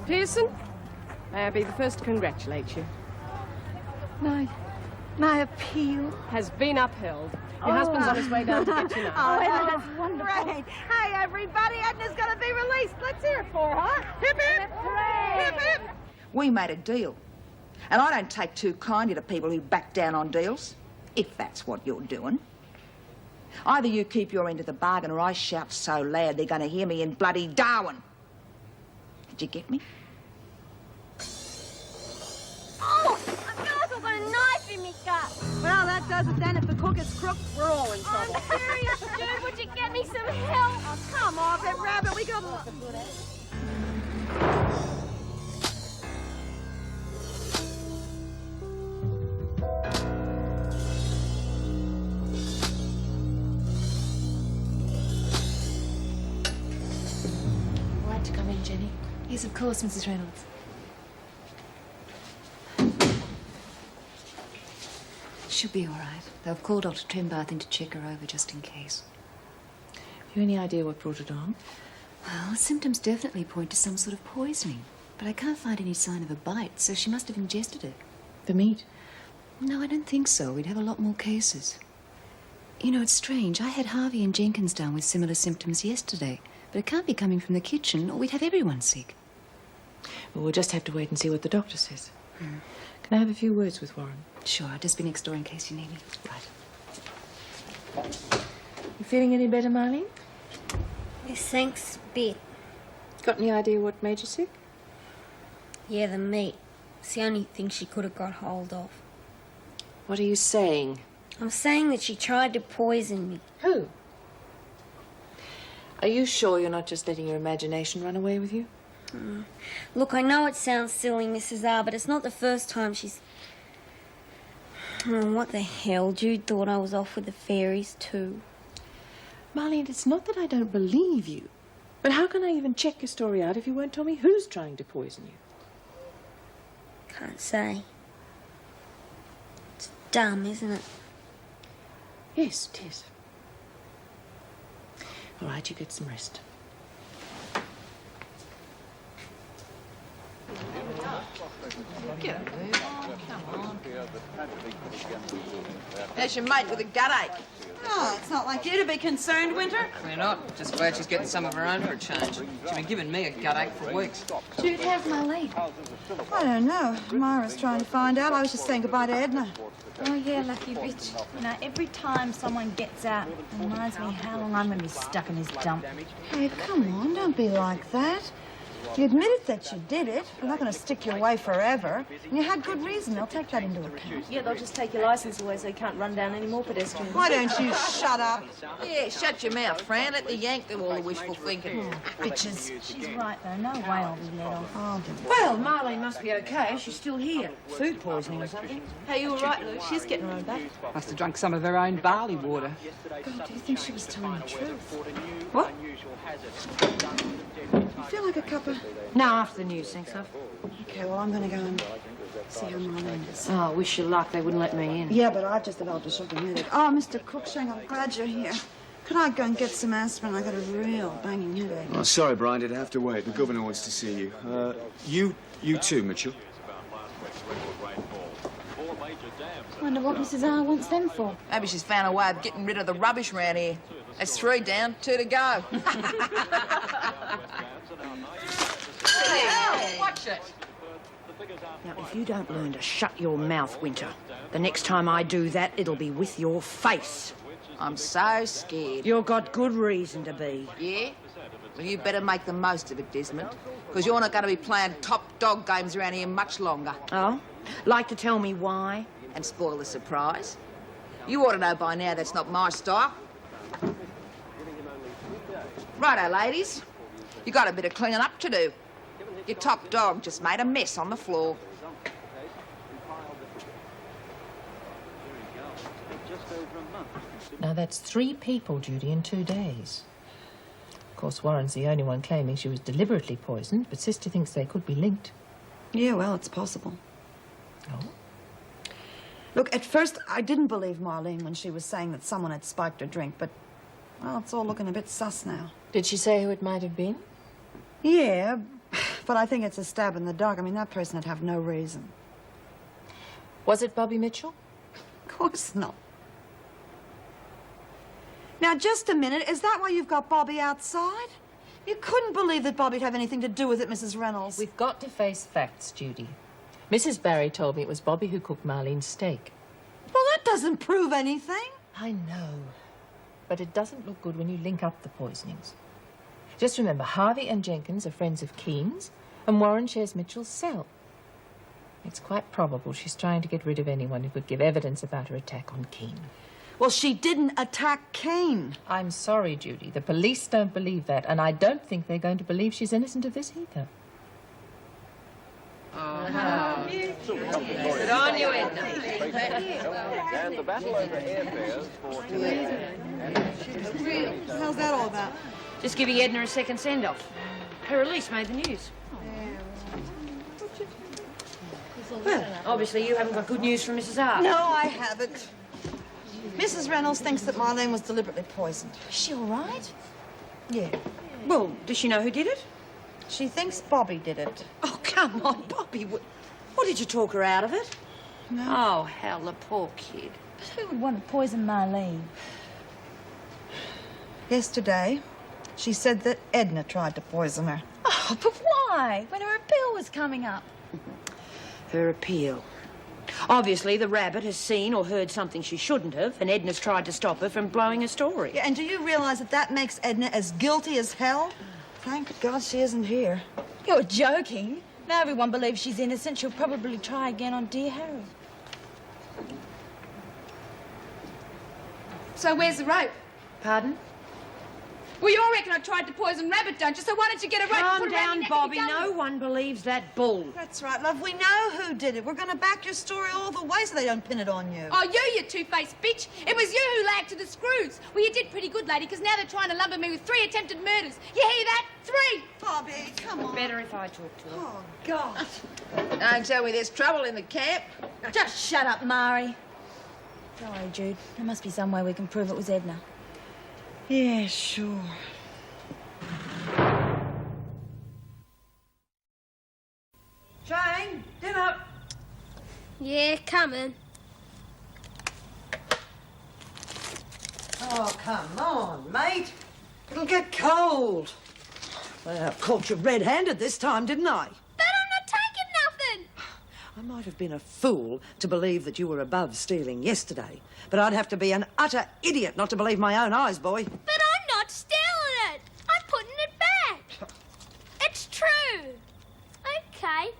Pearson, may I be the first to congratulate you. My appeal Has been upheld. Your husband's on his way down to get you now. Oh, that's wonderful. Great. Hey, everybody, Edna's going to be released. Let's hear it for her. Hip, hip. Hooray. Hip, hip. We made a deal. And I don't take too kindly to people who back down on deals, if that's what you're doing. Either you keep your end of the bargain or I shout so loud they're going to hear me in bloody Darwin. Did you get me? Oh, I feel like I've got a knife in me gut. Well, that does it then. If the cook is crook, we're all in trouble. I'm serious, dude. Would you get me some help? Oh, come off it, Rabbit. We got... All right to come in, Jenny? Yes, of course, Mrs. Reynolds. She'll be all right. They've called Dr. Trembath in to check her over just in case. Have you any idea what brought it on? Well, symptoms definitely point to some sort of poisoning. But I can't find any sign of a bite, so she must have ingested it. The meat? No, I don't think so. We'd have a lot more cases. You know, it's strange. I had Harvey and Jenkins down with similar symptoms yesterday. But it can't be coming from the kitchen, or we'd have everyone sick. Well, we'll just have to wait and see what the doctor says. Can I have a few words with Warren? Sure, I'll just be next door in case you need me. Right. You feeling any better, Marlene? Yes, thanks a bit. Got any idea what made you sick? Yeah, the meat. It's the only thing she could have got hold of. What are you saying? I'm saying that she tried to poison me. Who? Are you sure you're not just letting your imagination run away with you? Look, I know it sounds silly, Mrs. R, but it's not the first time she's... Oh, what the hell? Jude thought I was off with the fairies, too. Marlene, it's not that I don't believe you. But how can I even check your story out if you won't tell me who's trying to poison you? Can't say. It's dumb, isn't it? Yes, it is. All right, you get some rest. There's your mate with a gut ache. Oh, it's not like you to be concerned, Winter. We're not. Just glad she's getting some of her own for a change. She's been giving me a gut ache for weeks. Jude, how's Marlene? I don't know. Myra's trying to find out. I was just saying goodbye to Edna. Oh, yeah, lucky bitch. You know, every time someone gets out, it reminds me how long I'm going to be stuck in this dump. Hey, come on, don't be like that. You admitted that you did it. They're not going to stick you away forever. And you had good reason. They'll take that into account. Yeah, they'll just take your licence away so you can't run down any more pedestrians. Why don't you shut up? Yeah, shut your mouth, Fran. Let the Yank do all the wishful thinking. Bitches. She's right, though. No way I'll be let off. Oh, Well, Marlene must be okay. She's still here. Food poisoning or something. Hey, you all right, Luke? She's getting her own back. Must have drunk some of her own barley water. God, do you think she was telling the truth? What? I feel like a cup of... Now, after the news, thanks, love. Okay, well, I'm going to go and see how Marlene is. Oh, wish you luck. They wouldn't let me in. Yeah, but I've just developed a shocking headache. Oh, Mr. Cruikshank, I'm glad you're here. Could I go and get some aspirin? I got a real banging headache. Oh, sorry, Brian, did have to wait. The governor wants to see you. You too, Mitchell. Wonder what Mrs. R wants them for. Maybe she's found a way of getting rid of the rubbish around here. That's 3 down, 2 to go. Hey, watch it. Now, if you don't learn to shut your mouth, Winter, the next time I do that, it'll be with your face. I'm so scared. You've got good reason to be. Yeah? Well, you better make the most of it, Desmond, because you're not going to be playing top dog games around here much longer. Oh? Like to tell me why? And spoil the surprise. You ought to know by now that's not my style. Righto, ladies. You got a bit of cleaning up to do. Your top dog just made a mess on the floor. Now, that's 3 people, Judy, in 2 days. Of course, Warren's the only one claiming she was deliberately poisoned, but Sister thinks they could be linked. Yeah, well, it's possible. Oh? Look, at first, I didn't believe Marlene when she was saying that someone had spiked her drink, but, well, it's all looking a bit sus now. Did she say who it might have been? Yeah, But I think it's a stab in the dark. I mean, that person would have no reason. Was it Bobby Mitchell? Of course not. Now, just a minute. Is that why you've got Bobby outside? You couldn't believe that Bobby'd have anything to do with it, Mrs. Reynolds. We've got to face facts, Judy. Mrs. Barry told me it was Bobby who cooked Marlene's steak. Well, that doesn't prove anything. I know. But it doesn't look good when you link up the poisonings. Just remember, Harvey and Jenkins are friends of Keene's, and Warren shares Mitchell's cell. It's quite probable she's trying to get rid of anyone who could give evidence about her attack on Keene. Well, she didn't attack Keene. I'm sorry, Judy. The police don't believe that, and I don't think they're going to believe she's innocent of this either. Good on you, Edna. And the battle over airfares for How's that all about? Just giving Edna a second send-off. Her release made the news. Well, obviously you haven't got good news from Mrs. R. No, I haven't. Mrs. Reynolds thinks that Marlene was deliberately poisoned. Is she all right? Yeah. Well, does she know who did it? She thinks Bobby did it. Oh, come on, Bobby. What did you talk her out of it? No. Oh, hell, the poor kid. But who would want to poison Marlene? Yesterday, she said that Edna tried to poison her. Oh, but why? When her appeal was coming up. Her appeal. Obviously, the rabbit has seen or heard something she shouldn't have, and Edna's tried to stop her from blowing her story. Yeah, and do you realize that that makes Edna as guilty as hell? Thank God she isn't here. You're joking. Now everyone believes she's innocent. She'll probably try again on dear Harry. So where's the rope? Pardon? Well, you all reckon I tried to poison Rabbit, don't you? So why don't you get a rope and Calm put it around down, your neck Bobby. and be done No with it? one believes that bull. That's right, love. We know who did it. We're going to back your story all the way so they don't pin it on you. Oh, you two-faced bitch. It was you who lagged to the screws. Well, you did pretty good, lady, because now they're trying to lumber me with 3 attempted murders. You hear that? 3! Bobby, come on. Better if I talk to her. Oh, God. Don't tell me there's trouble in the camp. Just shut up, Mari. Sorry, Jude. There must be some way we can prove it was Edna. Yeah, sure. Jane, dinner. Yeah, coming. Oh, come on, mate. It'll get cold. Well, I caught you red-handed this time, didn't I? But I'm not taking nothing. I might have been a fool to believe that you were above stealing yesterday, but I'd have to be an utter idiot not to believe my own eyes, boy. But I'm not stealing it. I'm putting it back. It's true. Okay,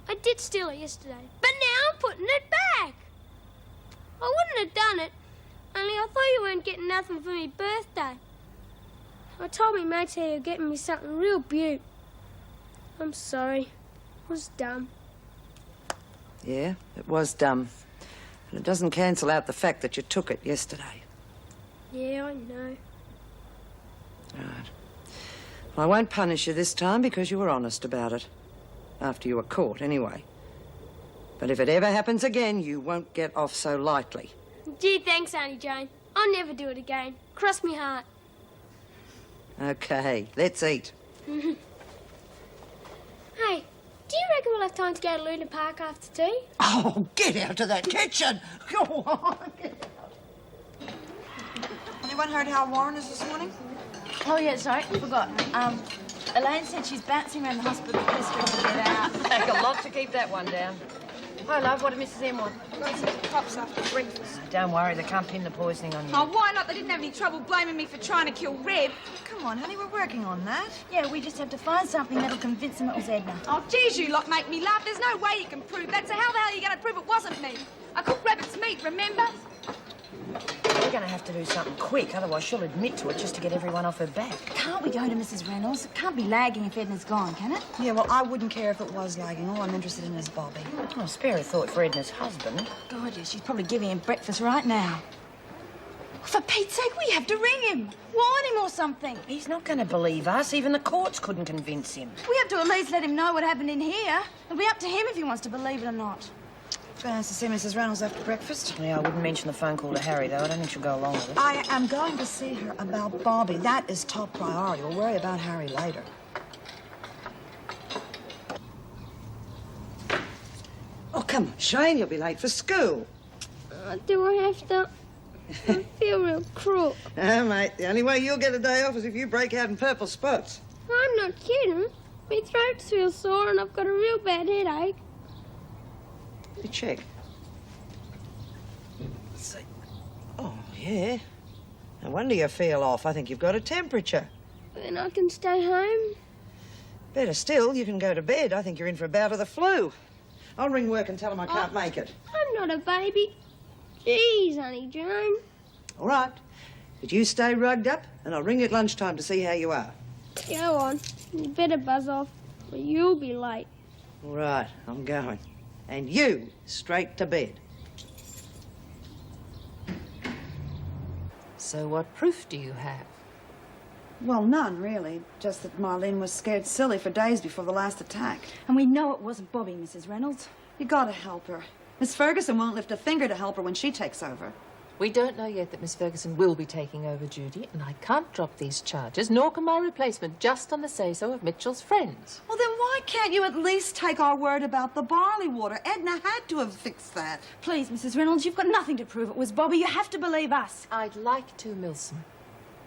I did steal it yesterday, but now I'm putting it back. I wouldn't have done it, only I thought you weren't getting nothing for me birthday. I told me mates how you were getting me something real beaut. I'm sorry. It was dumb. Yeah, it was dumb. And it doesn't cancel out the fact that you took it yesterday. Yeah, I know. Right. Well, I won't punish you this time because you were honest about it. After you were caught, anyway. But if it ever happens again, you won't get off so lightly. Gee, thanks, Auntie Jane. I'll never do it again. Cross me heart. Okay, let's eat. Hey, do you reckon we'll have time to go to Luna Park after tea? Oh, get out of that kitchen! Go on, get out. Anyone heard how Warren is this morning? Oh, yeah, sorry, I forgot. Elaine said she's bouncing around the hospital pestering to get out. Take a lot to keep that one down. Hi, love. What did Mrs. M want? Pops after breakfast. Don't worry, they can't pin the poisoning on you. Oh, why not? They didn't have any trouble blaming me for trying to kill Reb. Come on, honey, we're working on that. Yeah, we just have to find something that'll convince them it was Edna. Oh, geez, you lot make me laugh. There's no way you can prove that. So how the hell are you going to prove it wasn't me? I cooked Rabbit's meat, remember? We're going to have to do something quick, otherwise she'll admit to it just to get everyone off her back. Can't we go to Mrs. Reynolds? It can't be lagging if Edna's gone, can it? Yeah, well, I wouldn't care if it was lagging. All I'm interested in is Bobby. Oh, spare a thought for Edna's husband. God, yeah, she's probably giving him breakfast right now. For Pete's sake, we have to ring him. Warn him or something. He's not going to believe us. Even the courts couldn't convince him. We have to at least let him know what happened in here. It'll be up to him if he wants to believe it or not. Going to see Mrs. Reynolds after breakfast? Yeah, I wouldn't mention the phone call to Harry, though. I don't think she'll go along with it. I am going to see her about Bobby. That is top priority. We'll worry about Harry later. Come on, Shane, you'll be late for school. Do I have to? I feel real crook. Oh, mate, the only way you'll get a day off is if you break out in purple spots. I'm not kidding. My throat feels sore and I've got a real bad headache. Let me check. Let's see. Oh, yeah. No wonder you feel off. I think you've got a temperature. Then I can stay home. Better still, you can go to bed. I think you're in for a bout of the flu. I'll ring work and tell them I can't make it. I'm not a baby. Jeez, Honey Jane. All right. But you stay rugged up, and I'll ring you at lunchtime to see how you are. Go on. You better buzz off, or you'll be late. All right, I'm going. And you, straight to bed. So what proof do you have? Well, none, really. Just that Marlene was scared silly for days before the last attack. And we know it wasn't Bobby, Mrs. Reynolds. You gotta help her. Miss Ferguson won't lift a finger to help her when she takes over. We don't know yet that Miss Ferguson will be taking over Judy, and I can't drop these charges, nor can my replacement, just on the say-so of Mitchell's friends. Well, then why can't you at least take our word about the barley water? Edna had to have fixed that. Please, Mrs. Reynolds, you've got nothing to prove it was Bobby. You have to believe us. I'd like to, Milsom.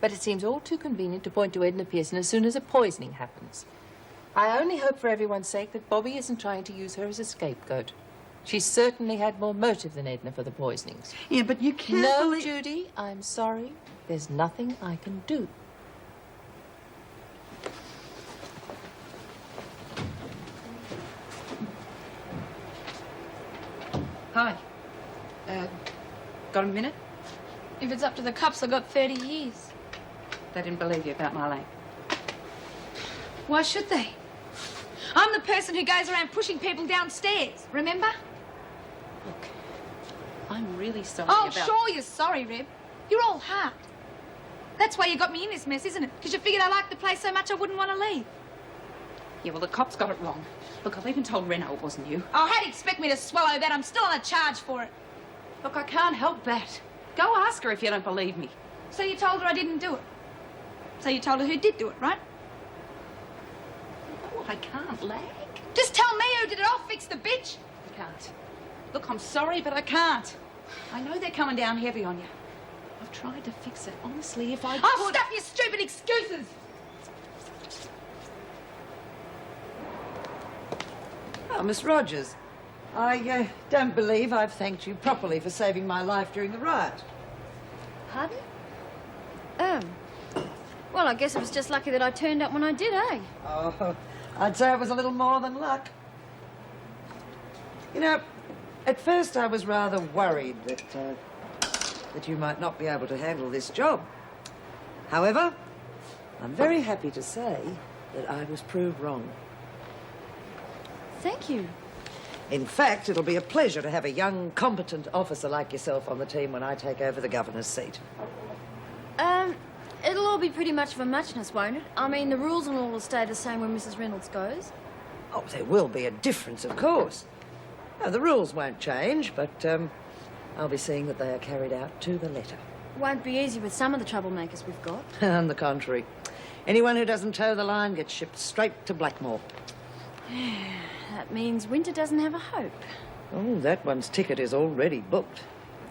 But it seems all too convenient to point to Edna Pearson as soon as a poisoning happens. I only hope for everyone's sake that Bobby isn't trying to use her as a scapegoat. She certainly had more motive than Edna for the poisonings. Yeah, but you can't No, believe... Judy, I'm sorry. There's nothing I can do. Hi. Got a minute? If it's up to the cops, I've got 30 years. They didn't believe you about Marlene. Why should they? I'm the person who goes around pushing people downstairs, remember? Look, I'm really sorry Oh, about... sure you're sorry, Reb. You're all heart. That's why you got me in this mess, isn't it? Because you figured I liked the place so much I wouldn't want to leave. Yeah, well, the cops got it wrong. Look, I've even told Reno it wasn't you. Oh, how'd you expect me to swallow that? I'm still on a charge for it. Look, I can't help that. Go ask her if you don't believe me. So you told her I didn't do it? So you told her who did do it, right? Oh, I can't, Lag. Just tell me who did it. I'll fix the bitch. I can't. Look, I'm sorry, but I can't. I know they're coming down heavy on you. I've tried to fix it. Honestly, if I Oh, could... stop your stupid excuses! Oh, Miss Rogers, I don't believe I've thanked you properly for saving my life during the riot. Pardon? Well, I guess it was just lucky that I turned up when I did, eh? Oh, I'd say it was a little more than luck. You know, at first I was rather worried that you might not be able to handle this job. However, I'm very happy to say that I was proved wrong. Thank you. In fact, it'll be a pleasure to have a young, competent officer like yourself on the team when I take over the governor's seat. It'll all be pretty much of a muchness, won't it? I mean, the rules and all will stay the same when Mrs. Reynolds goes. Oh, there will be a difference, of course. No, the rules won't change, but I'll be seeing that they are carried out to the letter. Won't be easy with some of the troublemakers we've got. On the contrary. Anyone who doesn't toe the line gets shipped straight to Blackmore. That means Winter doesn't have a hope. Oh, that one's ticket is already booked.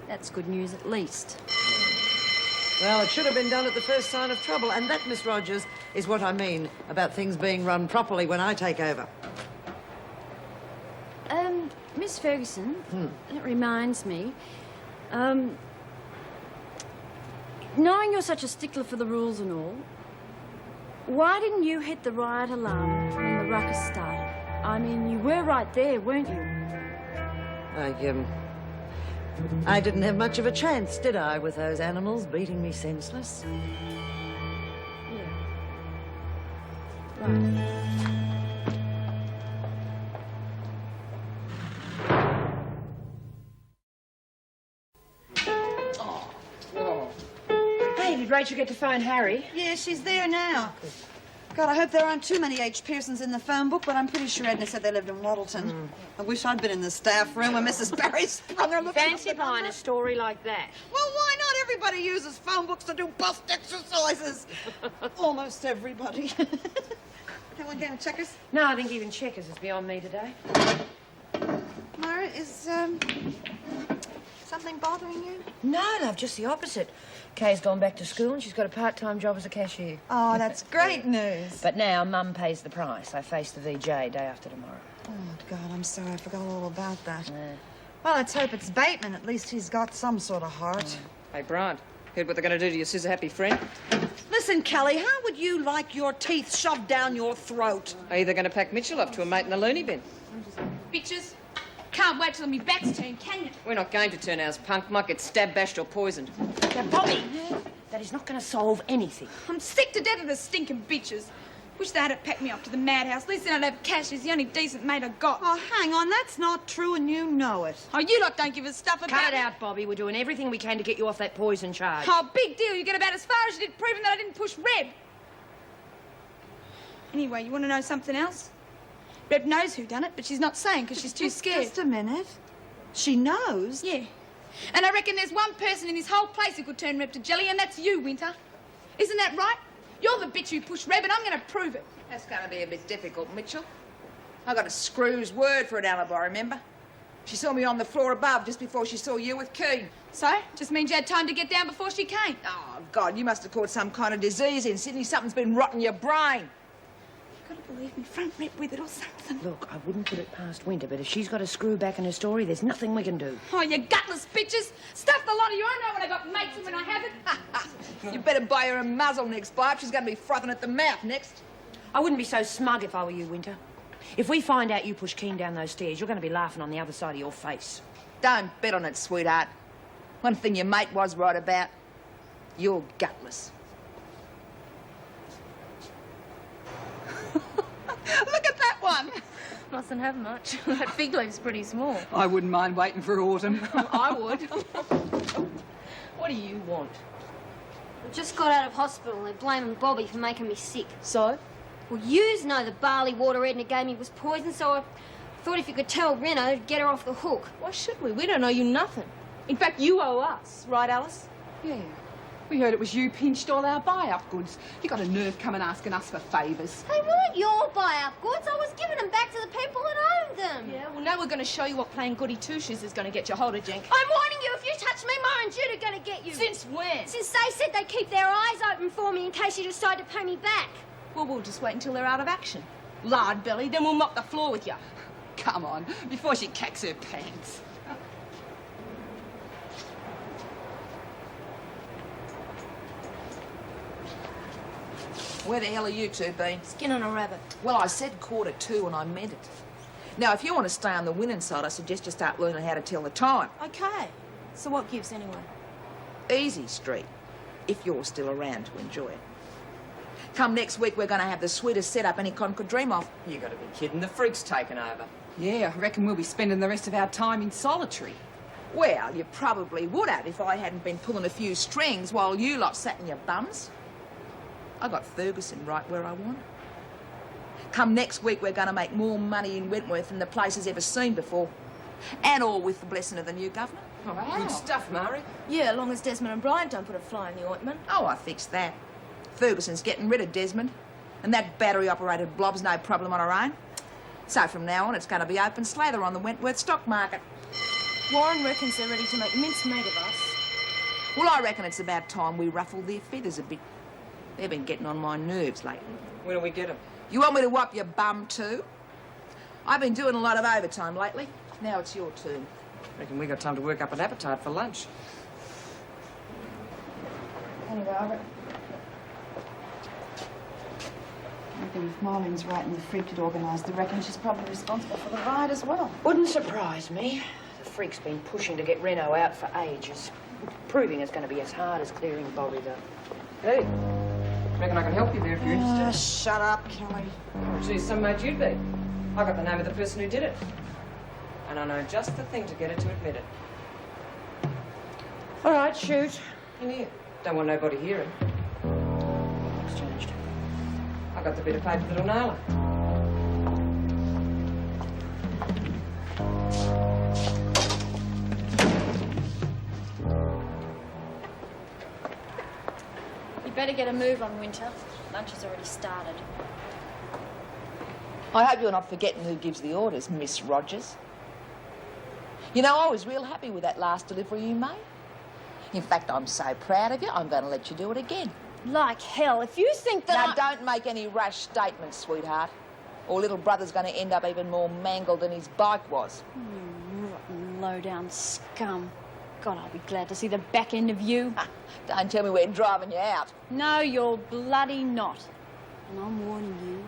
That's good news at least. Well, it should have been done at the first sign of trouble, and that, Miss Rogers, is what I mean about things being run properly when I take over. Miss Ferguson, that reminds me, knowing you're such a stickler for the rules and all, why didn't you hit the riot alarm when the ruckus started? I mean, you were right there, weren't you? I didn't have much of a chance, did I, with those animals beating me senseless? Yeah. Right. Hey, did Rachel get to phone Harry? Yeah, she's there now. God, I hope there aren't too many H. Pearsons in the phone book, but I'm pretty sure Edna said they lived in Waddleton. I wish I'd been in the staff room when Mrs. Barry sprung her looking Fancy buying a story like that. Well, why not? Everybody uses phone books to do bust exercises. Almost everybody. That one game of checkers? No, I think even checkers is beyond me today. Myra, is, something bothering you? No, love, just the opposite. Kay's gone back to school and she's got a part-time job as a cashier. Oh, that's great news. But now Mum pays the price. I face the VJ day after tomorrow. Oh, God, I'm sorry. I forgot all about that. Yeah. Well, let's hope it's Bateman. At least he's got some sort of heart. Hey, Brian, heard what they're going to do to your scissor-happy friend? Listen, Kelly, how would you like your teeth shoved down your throat? Are you going to pack Mitchell off to a mate in the loony bin? Bitches. Can't wait till my back's turned, can you? We're not going to turn ours, punk. Might get stabbed, bashed or poisoned. Now, Bobby, that is not going to solve anything. I'm sick to death of the stinking bitches. Wish they hadn't packed me off to the madhouse. At least then I'd have cash. He's the only decent mate I got. Oh, hang on. That's not true, and you know it. Oh, you lot don't give a stuff about Cut it out, Bobby. We're doing everything we can to get you off that poison charge. Oh, big deal. You get about as far as you did proving that I didn't push Reb. Anyway, you want to know something else? Reb knows who done it, but she's not saying because she's too scared. Just a minute. She knows? Yeah. And I reckon there's one person in this whole place who could turn Reb to jelly, and that's you, Winter. Isn't that right? You're the bitch who pushed Reb, and I'm going to prove it. That's going to be a bit difficult, Mitchell. I got a screw's word for an alibi, remember? She saw me on the floor above just before she saw you with Keane. So? Just means you had time to get down before she came. Oh, God, you must have caught some kind of disease in Sydney. Something's been rotting your brain. You've got to believe me, front Reb with it or something. Look, I wouldn't put it past Winter, but if she's got a screw back in her story, there's nothing we can do. Oh, you gutless bitches. Stuff the lot of you. I know when I got mates and when I haven't. You better buy her a muzzle next, Barb. She's going to be frothing at the mouth next. I wouldn't be so smug if I were you, Winter. If we find out you pushed Keane down those stairs, you're going to be laughing on the other side of your face. Don't bet on it, sweetheart. One thing your mate was right about. You're gutless. Look at that one. Mustn't have much. That fig leaf's pretty small. I wouldn't mind waiting for autumn. I would. What do you want? I just got out of hospital. They're blaming Bobby for making me sick. So? Well, yous know the barley water Edna gave me was poison, so I thought if you could tell Reno, it'd get her off the hook. Why should we? We don't owe you nothing. In fact, you owe us. Right, Alice? Yeah. We heard it was you pinched all our buy-up goods. You got a nerve coming asking us for favours. They weren't your buy-up goods. I was giving them back to the people that owned them. Yeah, well, now we're going to show you what playing goody two-shoes is going to get you. Hold it, Jenk. I'm warning you, if you touch me, Ma and Jude are going to get you. Since when? Since they said they'd keep their eyes open for me in case you decide to pay me back. Well, we'll just wait until they're out of action. Lard belly, then we'll mop the floor with you. Come on, before she cacks her pants. Where the hell are you two been? Skinning a rabbit. Well, I said 1:45 and I meant it. Now, if you want to stay on the winning side, I suggest you start learning how to tell the time. Okay. So what gives anyway? Easy street, if you're still around to enjoy it. Come next week, we're going to have the sweetest setup any con could dream of. You got to be kidding. The freak's taken over. Yeah, I reckon we'll be spending the rest of our time in solitary. Well, you probably would have if I hadn't been pulling a few strings while you lot sat in your bums. I got Ferguson right where I want. Come next week, we're going to make more money in Wentworth than the place has ever seen before. And all with the blessing of the new governor. Oh, wow. Good stuff, Mari. Yeah, as long as Desmond and Bryant don't put a fly in the ointment. Oh, I fixed that. Ferguson's getting rid of Desmond. And that battery-operated blob's no problem on her own. So from now on, it's going to be open slather on the Wentworth stock market. Warren reckons they're ready to make mincemeat of us. Well, I reckon it's about time we ruffled their feathers a bit. They've been getting on my nerves lately. When do we get them? You want me to wipe your bum too? I've been doing a lot of overtime lately. Now it's your turn. Reckon we got time to work up an appetite for lunch. Anyway, I reckon if Marlene's right and the freak had organised the wrecking, she's probably responsible for the riot as well. Wouldn't surprise me. The freak's been pushing to get Reno out for ages. Proving it's going to be as hard as clearing Bobby, though. Hey, reckon I can help you there if you're interested. Shut up, Kelly. Oh, geez, some mate you'd be. I got the name of the person who did it. And I know just the thing to get her to admit it. All right, shoot. In here. Don't want nobody hearing. What's changed? I got the bit of paper that'll nail her. You better get a move on, Winter. Lunch has already started. I hope you're not forgetting who gives the orders, Miss Rogers. You know, I was real happy with that last delivery you made. In fact, I'm so proud of you, I'm going to let you do it again. Like hell, if you think that Now, don't make any rash statements, sweetheart. Or little brother's going to end up even more mangled than his bike was. You rotten, low-down scum. God, I'll be glad to see the back end of you. Don't tell me we're driving you out. No, you're bloody not. And I'm warning you,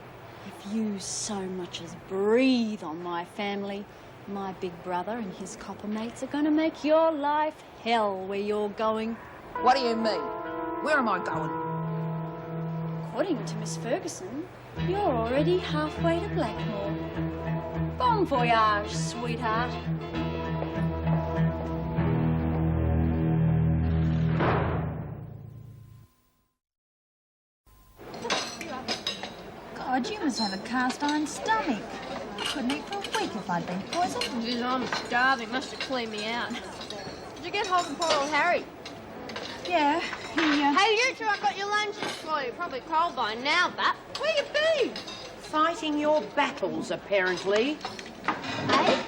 if you so much as breathe on my family, my big brother and his copper mates are going to make your life hell where you're going. What do you mean? Where am I going? According to Miss Ferguson, you're already halfway to Blackmore. Bon voyage, sweetheart. God, you must have a cast iron stomach. I couldn't eat for a week if I'd been poisoned. Jeez, I'm starving. Must have cleaned me out. Did you get hold of poor old Harry? Yeah, Hey, you two, I've got your lunches for you. Probably cold by now, but where you been? Fighting your battles, apparently. Hey?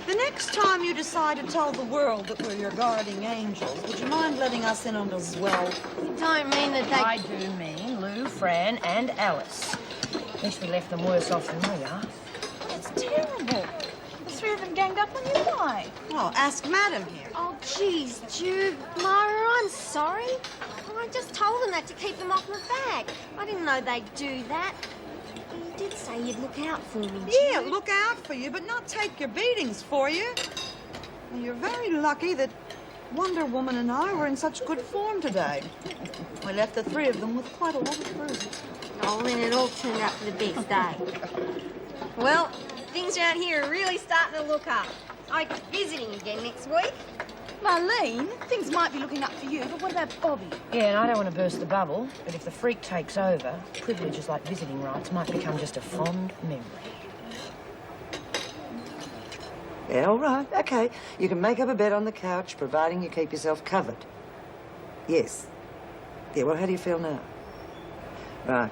The next time you decide to tell the world that we're your guardian angels, would you mind letting us in on it as well? You don't mean that they... I do mean Lou, Fran and Alice. At least we left them worse off than we are. It's terrible. The three of them ganged up on you. Why? Oh, ask Madam here. Oh, geez, Jude, Myra, I'm sorry. I just told them that to keep them off my back. I didn't know they'd do that. You did say you'd look out for me, Jude. Yeah, look out for you, but not take your beatings for you. Well, you're very lucky that Wonder Woman and I were in such good form today. We left the three of them with quite a lot of bruises. Oh, then it all turned out for the best, eh? Well, things around here are really starting to look up. I'm visiting again next week. Marlene, things might be looking up for you, but what about Bobby? Yeah, and I don't want to burst the bubble, but if the freak takes over, privileges like visiting rights might become just a fond memory. Yeah, all right, okay. You can make up a bed on the couch, providing you keep yourself covered. Yes. Yeah, well, how do you feel now? Right.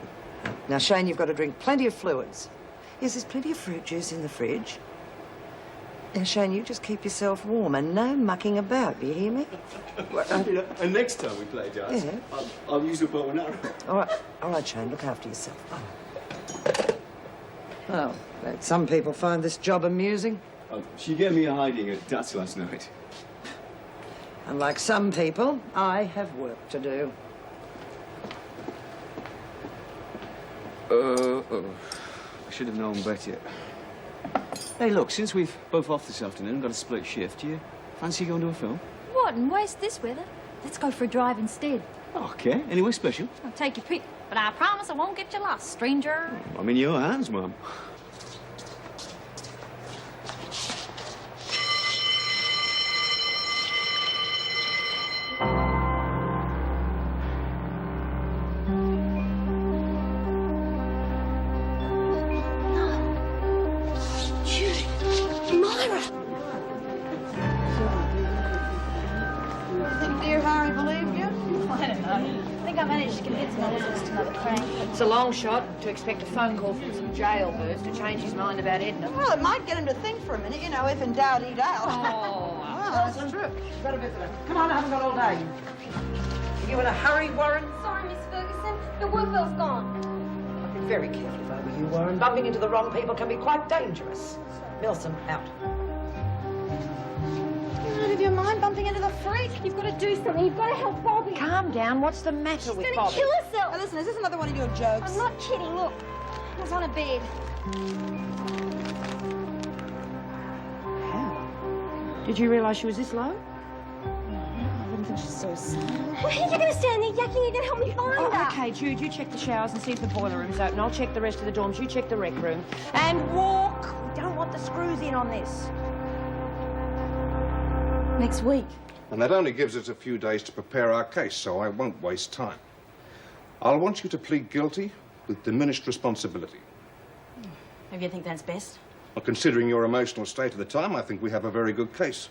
Now, Shane, you've got to drink plenty of fluids. Yes, there's plenty of fruit juice in the fridge. Now, Shane, you just keep yourself warm and no mucking about, do you hear me? And next time we play darts, Yeah. I'll use the bow and arrow. All right, Shane, look after yourself. Oh, some people find this job amusing. She gave me a hiding at darts last night. Unlike some people, I have work to do. I should have known better. Hey, look, since we've both off this afternoon and got a split shift, do you fancy going to a film? What, and waste this weather? Let's go for a drive instead. Okay, anyway special? I'll take your pick, but I promise I won't get you lost, stranger. I'm in your hands, Mum. Dear Harry, believe you? I don't know. I think I managed to convince him I wasn't just another prank. It's a long shot to expect a phone call from some jailbirds to change his mind about Edna. Well, it might get him to think for a minute. You know, if in doubt, eat out. Oh, well, that's true. Got a visitor. Come on, I haven't got all day. Are you in a hurry, Warren? Sorry, Miss Ferguson. The work bell's gone. Be very careful over you, Warren. Bumping into the wrong people can be quite dangerous. Milsom, out. You're out of your mind bumping into the freak. You've got to do something. You've got to help Bobby. Calm down. What's the matter She's with going Bobby? to kill herself. Now, listen, is this another one of your jokes? I'm not kidding. Look, I was on a bed. How? Did you realise she was this low? I wouldn't think she's so sad. You're going to stand there yakking. You're going to help me find her. Okay, Jude, you check the showers and see if the boiler room's open. I'll check the rest of the dorms. You check the rec room. And walk. We don't want the screws in on this. Next week. And that only gives us a few days to prepare our case, so I won't waste time. I'll want you to plead guilty with diminished responsibility. Maybe you think that's best? Well, considering your emotional state at the time, I think we have a very good case.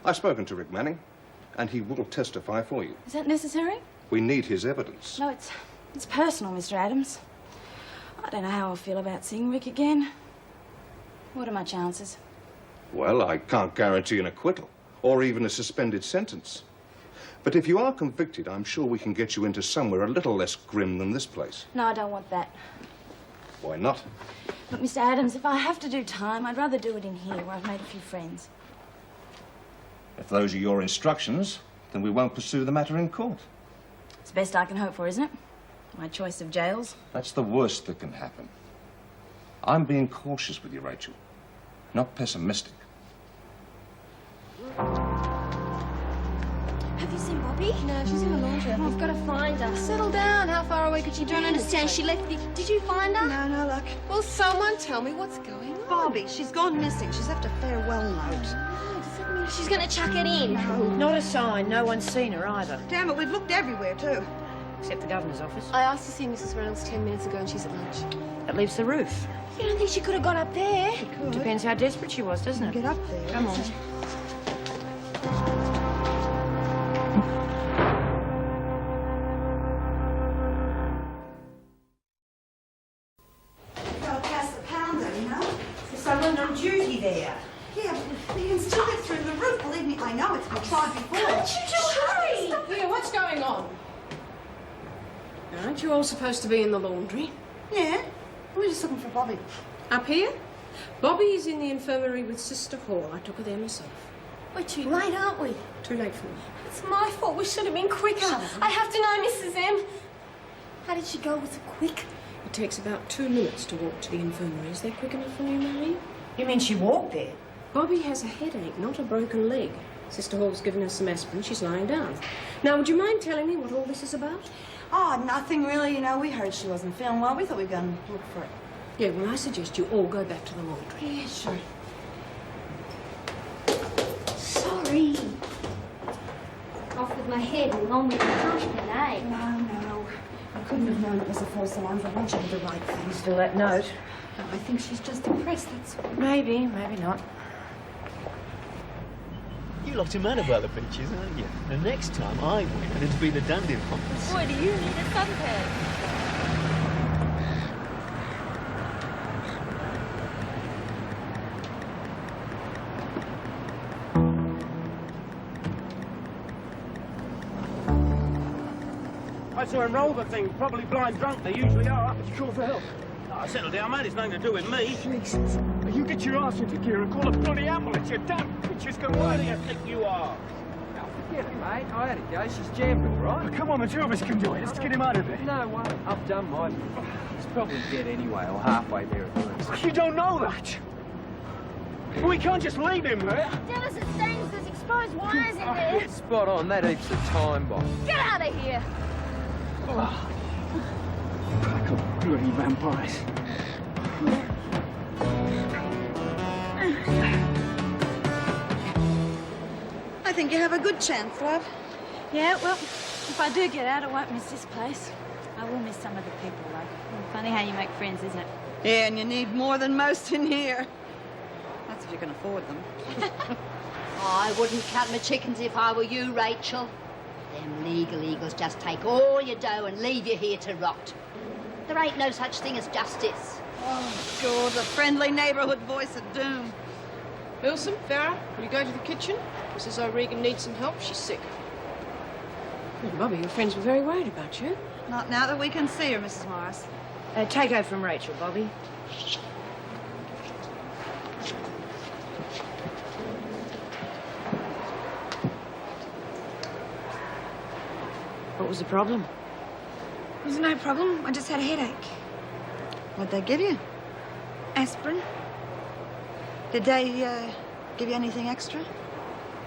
I've spoken to Rick Manning, and he will testify for you. Is that necessary? We need his evidence. No, it's personal, Mr. Adams. I don't know how I'll feel about seeing Rick again. What are my chances? Well, I can't guarantee an acquittal or even a suspended sentence. But if you are convicted, I'm sure we can get you into somewhere a little less grim than this place. No, I don't want that. Why not? Look, Mr. Adams, if I have to do time, I'd rather do it in here where I've made a few friends. If those are your instructions, then we won't pursue the matter in court. It's the best I can hope for, isn't it? My choice of jails. That's the worst that can happen. I'm being cautious with you, Rachel, not pessimistic. Have you seen Bobby? No, she's in the laundry. We've got to find her. Settle down. How far away could she be? I don't understand. She left the... Did you find her? No, look. Will someone tell me what's going on? Bobby, she's gone missing. She's left a farewell note. Does that mean she's going to chuck it in? Not a sign. No one's seen her either. Damn it, we've looked everywhere, too. Except the governor's office. I asked to see Mrs. Reynolds 10 minutes ago and she's at lunch. That leaves the roof. You don't think she could have got up there? She could. Depends how desperate she was, doesn't it? Get up there. Come on. Gotta pass the pounder, you know? There's someone on duty there. Yeah, but you can still get through the roof. Believe me, I know it's been tried before. Can't you just hurry? Here, what's going on? Aren't you all supposed to be in the laundry? Yeah, we're just looking for Bobby. Up here? Bobby is in the infirmary with Sister Hall. I took her there myself. We're too late, aren't we? Too late for me. It's my fault. We should have been quicker. I have to know, Mrs. M. How did she go? Was it quick? It takes about 2 minutes to walk to the infirmary. Is that quick enough for you, Mary? You mean she walked there? Bobby has a headache, not a broken leg. Sister Hall's given her some aspirin. She's lying down. Now, would you mind telling me what all this is about? Oh, nothing really. You know, we heard she wasn't feeling well. We thought we'd go and look for it. Yeah, well, I suggest you all go back to the laundry. Yeah, sure. Sorry. Off with my head and on with the pumpkin, eh? No. I couldn't have known it was a false alarm. I want you to do the right thing. Still that note. No, I think she's just depressed, that's all. Maybe not. You lot are mad about the beaches, aren't you? And next time I win, and it'll be the dandelions. Boy, do you need a suntan. I saw him roll the thing, probably blind drunk, they usually are. But you call for help? Oh, settle down, mate, it's nothing to do with me. Jesus. You get your ass into gear and call a bloody ambulance, you damn bitches can Where do wait. you think you are? Now, forget it, mate. I had a go. She's jammed, right? Come on, the two of us can do it. Let's get him out of there. No way. I've done mine. He's probably dead anyway, or halfway there at worst. You don't know that. We can't just leave him there. Dennis, it stings. There's exposed wires in there. Spot on. That eats the time bomb. Get out of here. Pack of bloody vampires. I think you have a good chance, love. Yeah, well, if I do get out, I won't miss this place. I will miss some of the people, though. Funny how you make friends, isn't it? Yeah, and you need more than most in here. That's if you can afford them. I wouldn't count my chickens if I were you, Rachel. Them legal eagles just take all your dough and leave you here to rot. There ain't no such thing as justice. Oh, God, the friendly neighborhood voice of doom. Wilson, Farah, will you go to the kitchen? Mrs. O'Regan needs some help. She's sick. Well, Bobby, your friends were very worried about you. Not now that we can see her, Mrs. Morris. Take her from Rachel, Bobby. What was the problem? It was no problem. I just had a headache. What'd they give you? Aspirin. Did they give you anything extra?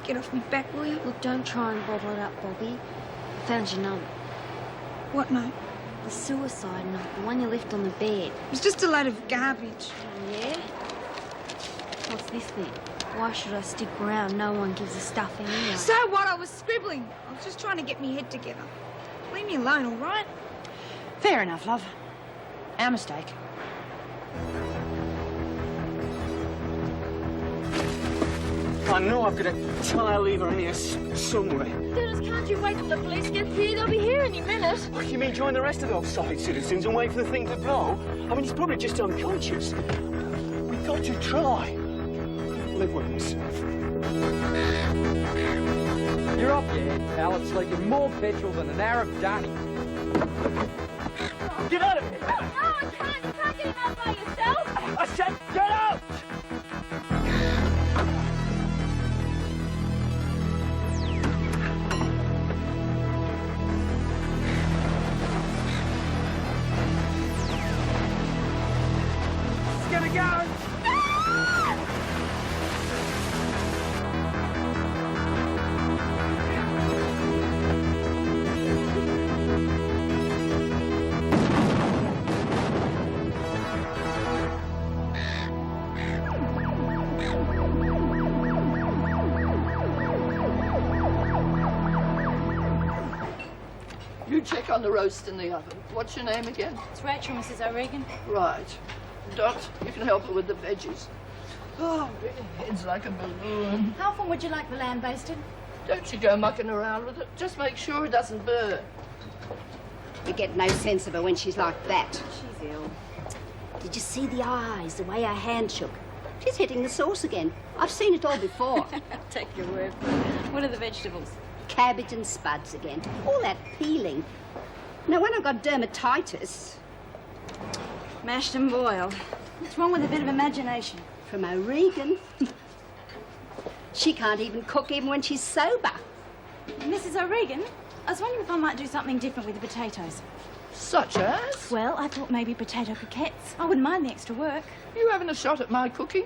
Get off me back, will you? Look, don't try and bottle it up, Bobby. I found your note. What note? The suicide note, the one you left on the bed. It was just a load of garbage. Yeah? What's this then? Why should I stick around? No one gives a stuff anyway. So what? I was scribbling. I was just trying to get me head together. Leave me alone, all right? Fair enough, love. Our mistake. I know I've got a tire lever in here somewhere. Dennis, can't you wait till the police get here? They'll be here any minute. What, you mean join the rest of the offside citizens and wait for the thing to blow? I mean, he's probably just unconscious. We've got to try. live with myself. You're off your head, pal. It's leaking more petrol than an Arab dunny. Get out of here! No, I can't. You can't get him out by yourself. I said get out! It's gonna go! You check on the roast in the oven. What's your name again? It's Rachel, Mrs. O'Regan. Right. Dot, you can help her with the veggies. Oh, my head's like a balloon. How often would you like the lamb basted? Don't you go mucking around with it. Just make sure it doesn't burn. You get no sense of her when she's like that. She's ill. Did you see the eyes, the way her hand shook? She's hitting the sauce again. I've seen it all before. Take your word for it. What are the vegetables? Cabbage and spuds again. All that peeling. Now, when I got dermatitis... Mashed and boiled. What's wrong with a bit of imagination? From O'Regan. She can't even cook even when she's sober. Mrs. O'Regan, I was wondering if I might do something different with the potatoes. Such as? Well, I thought maybe potato croquettes. I wouldn't mind the extra work. You having a shot at my cooking?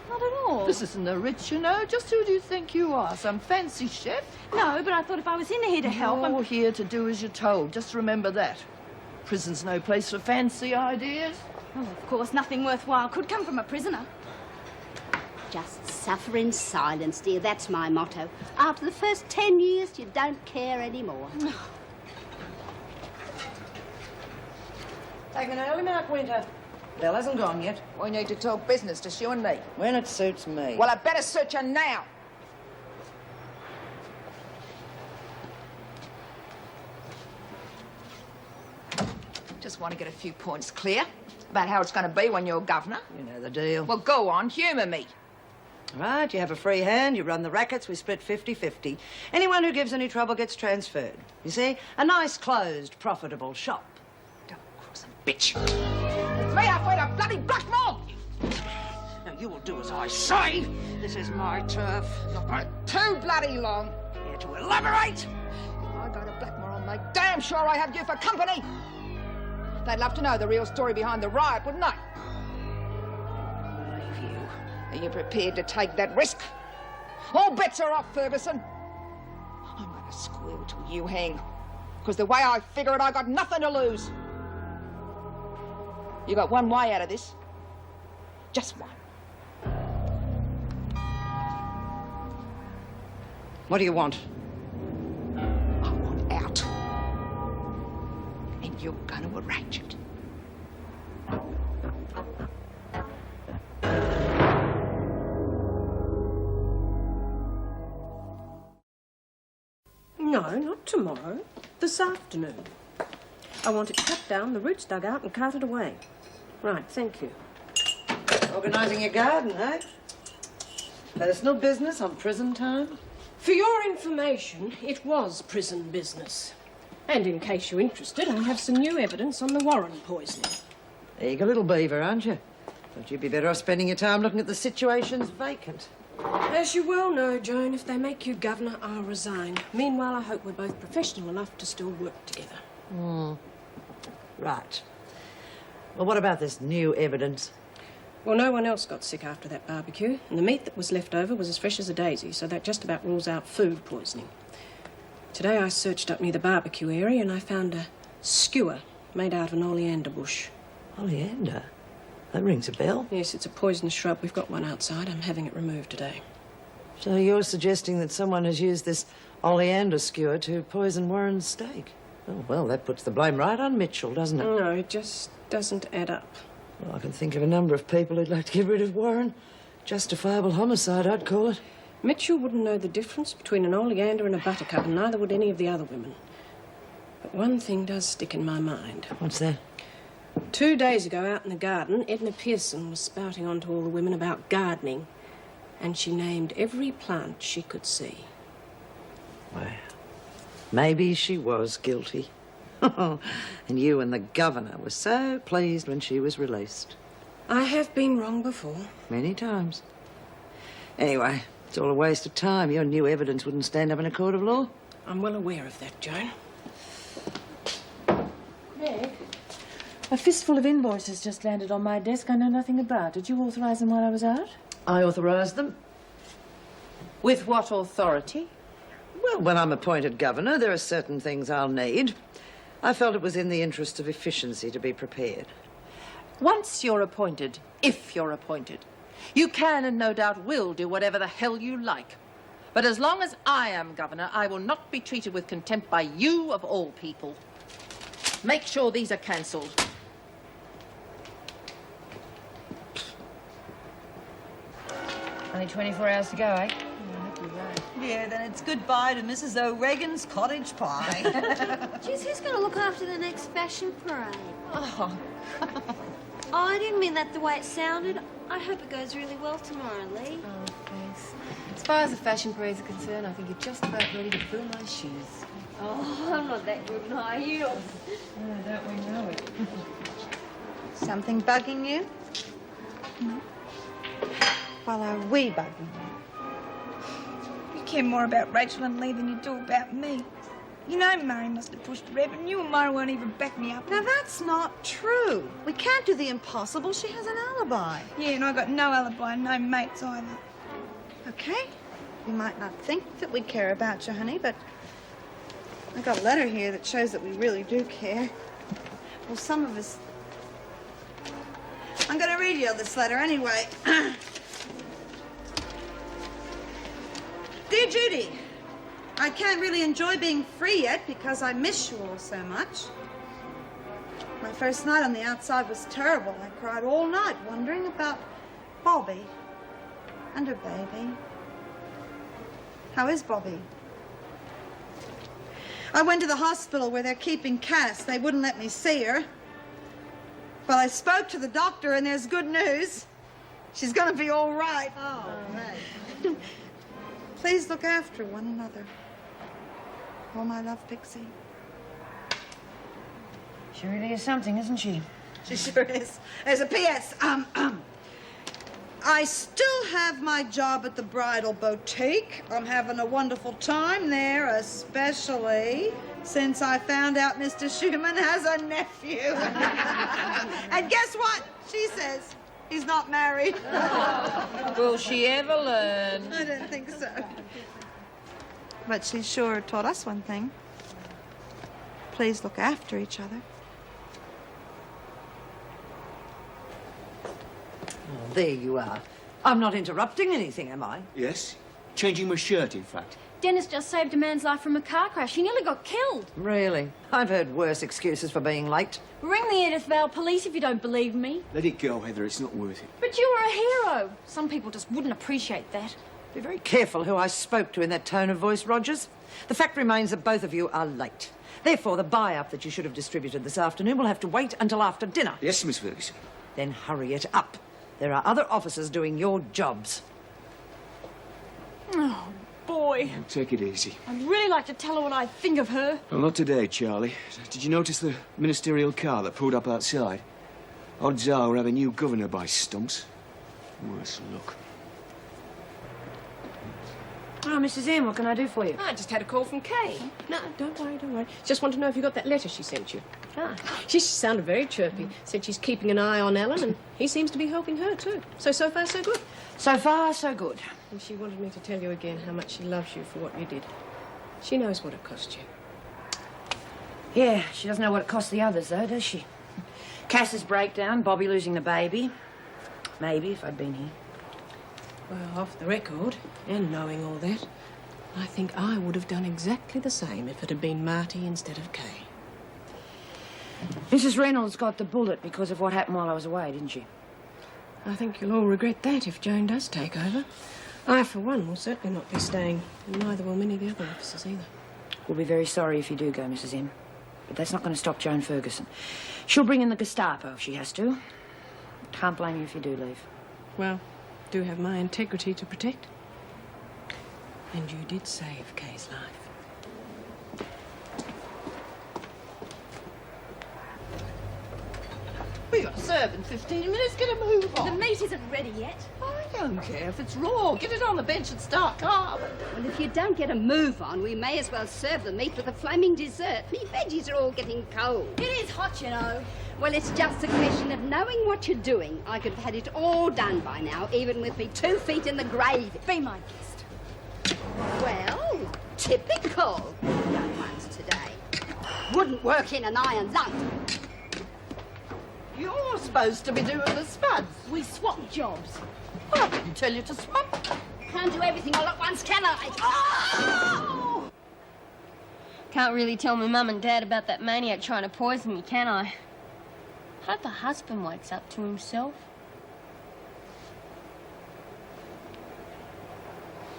Not at all. This isn't the rich, you know. Just who do you think you are? Some fancy chef? No, but I thought if I was in here to help... You're here to do as you're told. Just remember that. Prison's no place for fancy ideas. Oh, of course, nothing worthwhile could come from a prisoner. Just suffer in silence, dear. That's my motto. After the first 10 years, you don't care anymore. Taking an early mark, Winter. Belle hasn't gone yet. We need to talk business, just you and me. When it suits me. Well, I'd better suit you now. Just want to get a few points clear about how it's going to be when you're governor. You know the deal. Well, go on, humour me. All right, you have a free hand, you run the rackets, we split 50-50. Anyone who gives any trouble gets transferred. You see? A nice, closed, profitable shop. Bitch. It's me halfway to bloody Blackmore. Now, you will do as I say. This is my turf. You've got too bloody long. Here to elaborate. If I go to Blackmore, I'll make damn sure I have you for company. They'd love to know the real story behind the riot, wouldn't they? Believe you. Are you prepared to take that risk? All bets are off, Ferguson. I'm going to squeal till you hang. Because the way I figure it, I got nothing to lose. You got one way out of this. Just one. What do you want? I want out. And you're going to arrange it. No, not tomorrow. This afternoon. I want it cut down, the roots dug out and carted away. Right, thank you. Organising your garden, eh? Personal business on prison time? For your information, it was prison business. And in case you're interested, I have some new evidence on the Warren poisoning. Eager little beaver, aren't you? Thought you'd be better off spending your time looking at the situations vacant. As you well know, Joan, if they make you governor, I'll resign. Meanwhile, I hope we're both professional enough to still work together. Right. Well, what about this new evidence? Well, no one else got sick after that barbecue, and the meat that was left over was as fresh as a daisy, so that just about rules out food poisoning. Today I searched up near the barbecue area and I found a skewer made out of an oleander bush. Oleander? That rings a bell. Yes, it's a poisonous shrub. We've got one outside. I'm having it removed today. So you're suggesting that someone has used this oleander skewer to poison Warren's steak? Oh, well, that puts the blame right on Mitchell, doesn't it? No, it just doesn't add up. Well, I can think of a number of people who'd like to get rid of Warren. Justifiable homicide, I'd call it. Mitchell wouldn't know the difference between an oleander and a buttercup, and neither would any of the other women. But one thing does stick in my mind. What's that? 2 days ago, out in the garden, Edna Pearson was spouting on to all the women about gardening. And she named every plant she could see. Well, maybe she was guilty. And you and the governor were so pleased when she was released. I have been wrong before. Many times. Anyway, it's all a waste of time. Your new evidence wouldn't stand up in a court of law. I'm well aware of that, Joan. Meg, a fistful of invoices just landed on my desk I know nothing about. Did you authorise them while I was out? I authorised them. With what authority? Well, when I'm appointed governor, there are certain things I'll need. I felt it was in the interest of efficiency to be prepared. Once you're appointed, if you're appointed, you can and no doubt will do whatever the hell you like. But as long as I am governor, I will not be treated with contempt by you of all people. Make sure these are cancelled. Only 24 hours to go, eh? Yeah, then it's goodbye to Mrs. O'Regan's cottage pie. Geez, who's going to look after the next fashion parade? Oh. Oh, I didn't mean that the way it sounded. I hope it goes really well tomorrow, Lee. Oh, thanks. As far as the fashion parades are concerned, I think you're just about ready to fill my shoes. Oh, I'm not that good in high heels. Oh, don't we know it? Something bugging you? No. Well, are we bugging you? You care more about Rachel and Lee than you do about me. You know Murray must have pushed Reb, and you and Myra won't even back me up. Now, that's not true. We can't do the impossible. She has an alibi. Yeah, and I got no alibi and no mates either. Okay. You might not think that we care about you, honey, but I got a letter here that shows that we really do care. Well, some of us... I'm going to read you this letter anyway. Dear Judy, I can't really enjoy being free yet because I miss you all so much. My first night on the outside was terrible. I cried all night wondering about Bobby and her baby. How is Bobby? I went to the hospital where they're keeping Cass. They wouldn't let me see her. But I spoke to the doctor and there's good news. She's going to be all right. Oh, right. Please look after one another. All my love, Pixie. She really is something, isn't she? She sure is. There's a P.S. I still have my job at the bridal boutique. I'm having a wonderful time there, especially since I found out Mr. Schumann has a nephew. And guess what? She says he's not married. Will she ever learn? I don't think so. But she sure taught us one thing. Please look after each other. Oh, there you are. I'm not interrupting anything, am I? Yes. Changing my shirt, in fact. Dennis just saved a man's life from a car crash. He nearly got killed. Really? I've heard worse excuses for being late. Ring the Edith Vale police if you don't believe me. Let it go, Heather. It's not worth it. But you were a hero. Some people just wouldn't appreciate that. Be very careful who I spoke to in that tone of voice, Rogers. The fact remains that both of you are late. Therefore, the buy-up that you should have distributed this afternoon will have to wait until after dinner. Yes, Miss Ferguson. Then hurry it up. There are other officers doing your jobs. Oh, boy. Take it easy. I'd really like to tell her what I think of her. Well, not today, Charlie. Did you notice the ministerial car that pulled up outside? Odds are we'll have a new governor by stumps. Worse luck. Oh, Mrs. M, what can I do for you? I just had a call from Kay. No, don't worry, don't worry. Just want to know if you got that letter she sent you. Ah, she sounded very chirpy. Said she's keeping an eye on Alan, and he seems to be helping her too. So far, so good. So far, so good. And she wanted me to tell you again how much she loves you for what you did. She knows what it cost you. Yeah, she doesn't know what it cost the others, though, does she? Cass's breakdown, Bobby losing the baby. Maybe, if I'd been here. Well, off the record, and knowing all that, I think I would have done exactly the same if it had been Marty instead of Kay. Mrs. Reynolds got the bullet because of what happened while I was away, didn't she? I think you'll all regret that if Joan does take over. I, for one, will certainly not be staying, and neither will many of the other officers either. We'll be very sorry if you do go, Mrs. M. But that's not going to stop Joan Ferguson. She'll bring in the Gestapo if she has to. Can't blame you if you do leave. Well, do have my integrity to protect. And you did save Kay's life. We got to serve in 15 minutes. Get a move on. The meat isn't ready yet. I don't care if it's raw. Get it on the bench and start carving. Well, if you don't get a move on, we may as well serve the meat with a flaming dessert. Me veggies are all getting cold. It is hot, you know. Well, it's just a question of knowing what you're doing. I could have had it all done by now, even with me 2 feet in the grave. Be my guest. Well, typical. Young ones today. Wouldn't work in an iron lung. You're supposed to be doing the spuds. We swap jobs. I didn't tell you to swap. Can't do everything all at once, can I? Oh! Can't really tell my mum and dad about that maniac trying to poison me, can I? Hope the husband wakes up to himself.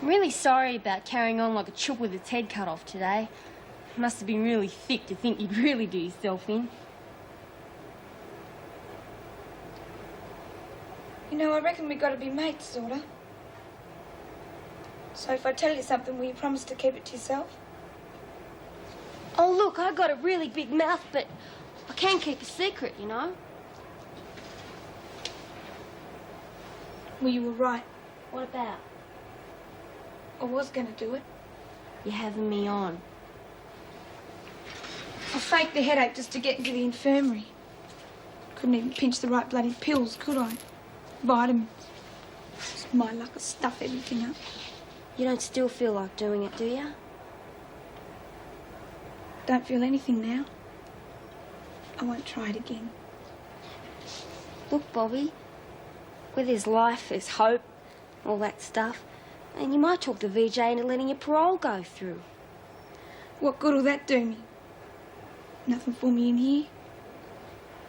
I'm really sorry about carrying on like a chook with its head cut off today. It must have been really thick to think you'd really do yourself in. You know, I reckon we gotta be mates, sorta. So if I tell you something, will you promise to keep it to yourself? Oh, look, I got a really big mouth, but I can keep a secret, you know. Well, you were right. What about? I was gonna do it. You're having me on. I faked the headache just to get into the infirmary. Couldn't even pinch the right bloody pills, could I? Vitamins. It's my luck to stuff everything up. You don't still feel like doing it, do you? Don't feel anything now. I won't try it again. Look, Bobby, where there's life, there's hope, all that stuff. And you might talk to VJ into letting your parole go through. What good will that do me? Nothing for me in here.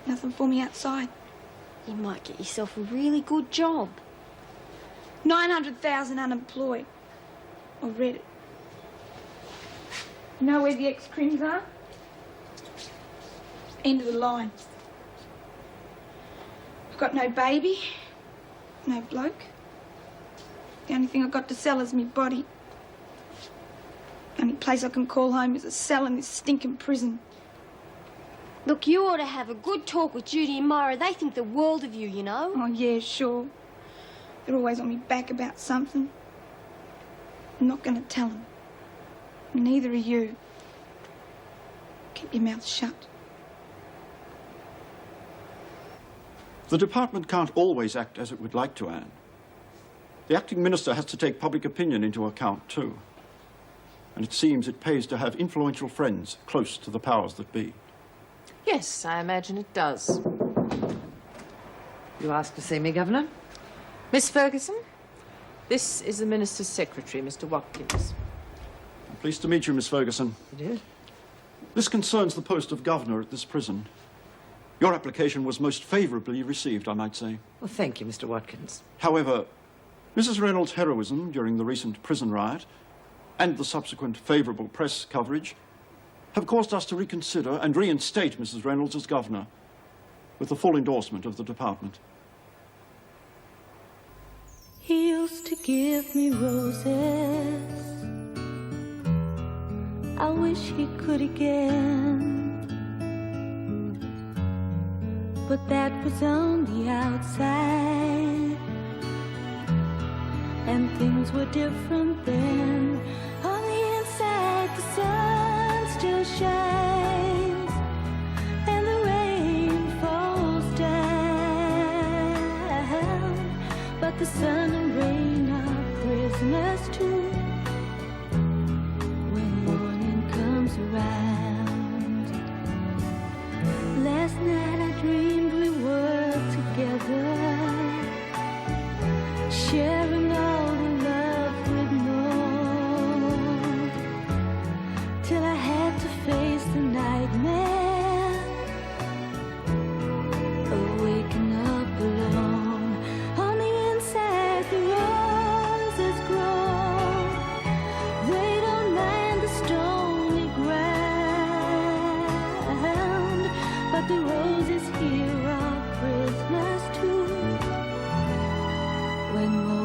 Nothing for me outside. You might get yourself a really good job. 900,000 unemployed. I read it. You know where the ex-crims are? End of the line. I've got no baby, no bloke. The only thing I've got to sell is me body. The only place I can call home is a cell in this stinking prison. Look, you ought to have a good talk with Judy and Myra. They think the world of you, you know. Oh, yeah, sure. They're always on me back about something. I'm not going to tell them. Neither are you. Keep your mouth shut. The department can't always act as it would like to, Anne. The acting minister has to take public opinion into account, too. And it seems it pays to have influential friends close to the powers that be. Yes, I imagine it does. You asked to see me, Governor? Miss Ferguson, this is the Minister's Secretary, Mr. Watkins. I'm pleased to meet you, Miss Ferguson. You did? This concerns the post of governor at this prison. Your application was most favourably received, I might say. Well, thank you, Mr. Watkins. However, Mrs. Reynolds' heroism during the recent prison riot and the subsequent favourable press coverage have caused us to reconsider and reinstate Mrs. Reynolds as governor with the full endorsement of the department. He used to give me roses. I wish he could again. But that was on the outside, and things were different then. On the inside, the sun still shines, and the rain falls down. But the sun and rain are prisoners too when morning comes around. Last night I dreamed we were together, sharing all the love we'd known, till I had to face the nightmare of waking up alone. On the inside the roses grow, they don't mind the stony ground, but the roses here are prisoners too when